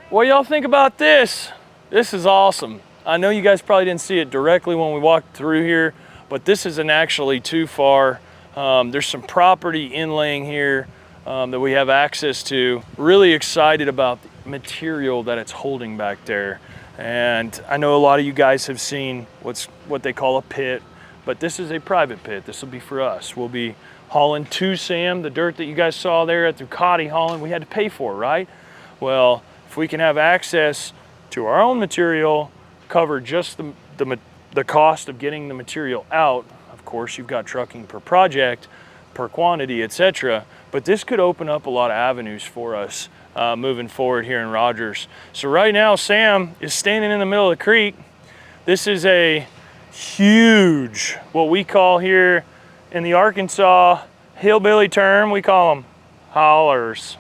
What y'all think about this? This is awesome. I know you guys probably didn't see it directly when we walked through here, but this isn't actually too far. There's some property inlaying here that we have access to. Really excited about the material that it's holding back there. And I know a lot of you guys have seen what they call a pit, but this is a private pit. This will be for us. We'll be hauling to Sam, the dirt that you guys saw there at Ducati hauling, we had to pay for, right? Well, if we can have access to our own material, cover just the cost of getting the material out. Of course, you've got trucking per project, per quantity, etc. But this could open up a lot of avenues for us moving forward here in Rogers. So right now, Sam is standing in the middle of the creek. This is a huge, what we call here in the Arkansas hillbilly term, we call them hollers.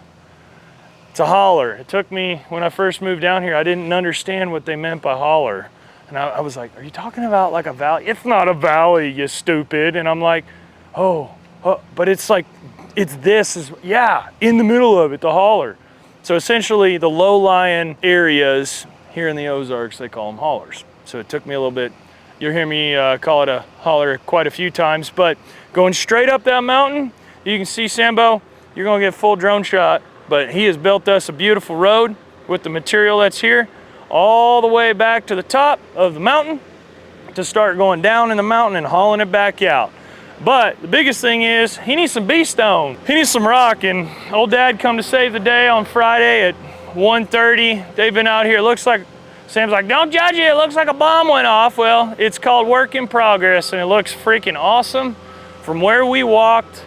It's a holler. It took me, when I first moved down here, I didn't understand what they meant by holler. And I was like, are you talking about like a valley? It's not a valley, you stupid. And I'm like, oh, but it's like, yeah, in the middle of it, the holler. So essentially the low-lying areas here in the Ozarks, they call them hollers. So it took me a little bit. You'll hear me call it a holler quite a few times, but going straight up that mountain, you can see Sambo, you're gonna get full drone shot. But he has built us a beautiful road with the material that's here all the way back to the top of the mountain to start going down in the mountain and hauling it back out. But the biggest thing is he needs some B-stone. He needs some rock, and old dad come to save the day on Friday at 1:30. They've been out here. It looks like, Sam's like, don't judge it. It looks like a bomb went off. Well, it's called work in progress, and it looks freaking awesome. From where we walked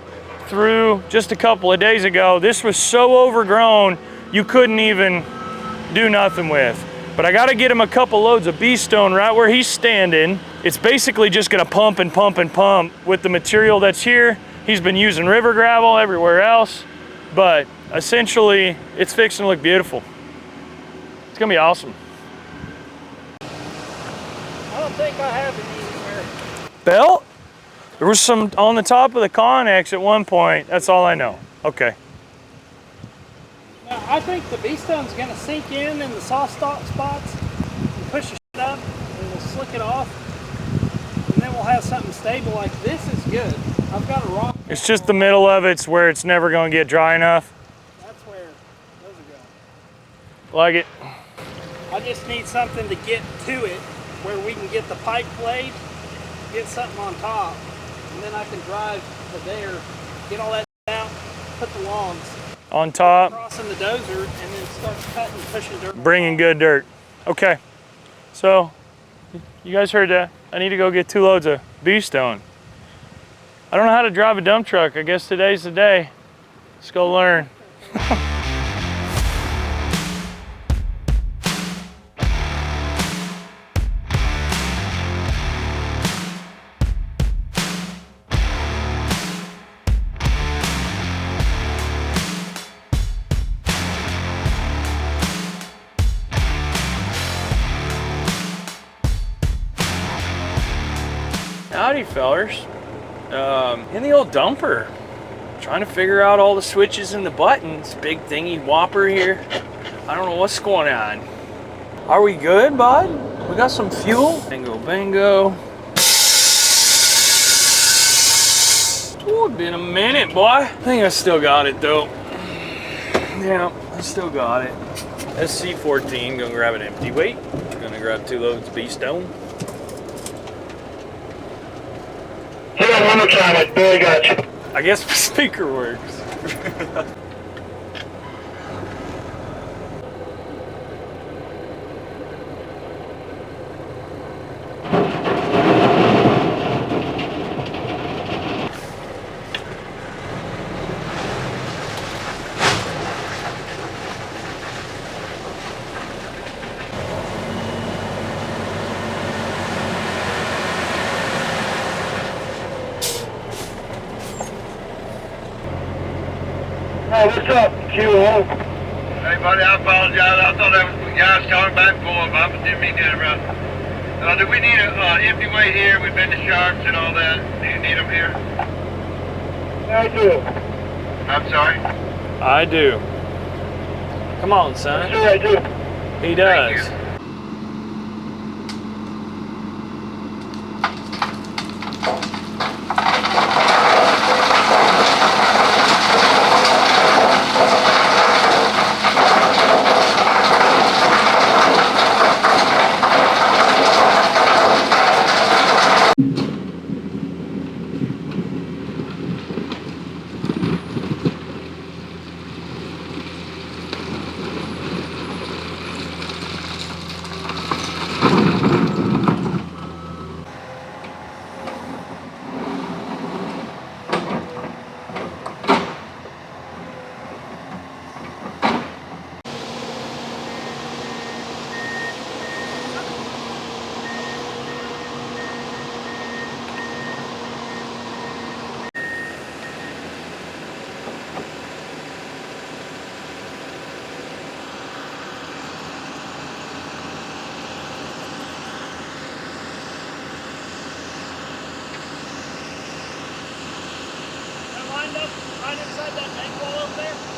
through just a couple of days ago, this was so overgrown you couldn't even do nothing with. But I got to get him a couple loads of B-stone right where he's standing. It's basically just going to pump and pump and pump with the material that's here. He's been using river gravel everywhere else, but essentially it's fixing to look beautiful. It's gonna be awesome. I don't think I have any anywhere. Belt? There was some on the top of the Connex at one point. That's all I know. Okay. Now, I think the B-stone's gonna sink in the soft spots and push the shit up, and we'll slick it off, and then we'll have something stable. Like this is good. I've got a rock. It's just the middle of it's where it's never gonna get dry enough. That's where those are going. Like it. I just need something to get to it where we can get the pipe blade, get something on top, and then I can drive to there, get all that out, put the logs on top, crossing the dozer, and then start cutting and pushing dirt. Bringing good dirt. Okay. So, you guys heard that. I need to go get 2 loads of B-stone. I don't know how to drive a dump truck. I guess today's the day. Let's go learn. Howdy, fellers. In the old dumper, trying to figure out all the switches and the buttons. Big thingy whopper here. I don't know what's going on. Are we good, bud? We got some fuel. Bingo, bingo. Ooh, it's been a minute, boy. I think I still got it, though. Yeah, I still got it. SC14, gonna grab an empty weight. Gonna grab 2 loads of B-stone. Hit it one more time, I barely got you. I guess my speaker works. Hey, what's up, QO? Hey, buddy, I apologize. I thought that was guys calling back and forth. I didn't mean to interrupt. Do we need an empty weight here? We've been to Sharps and all that. Do you need them here? I do. I'm sorry? I do. Come on, son. Sure, I do. He Thank does. you. Lined up right inside that bank wall over there.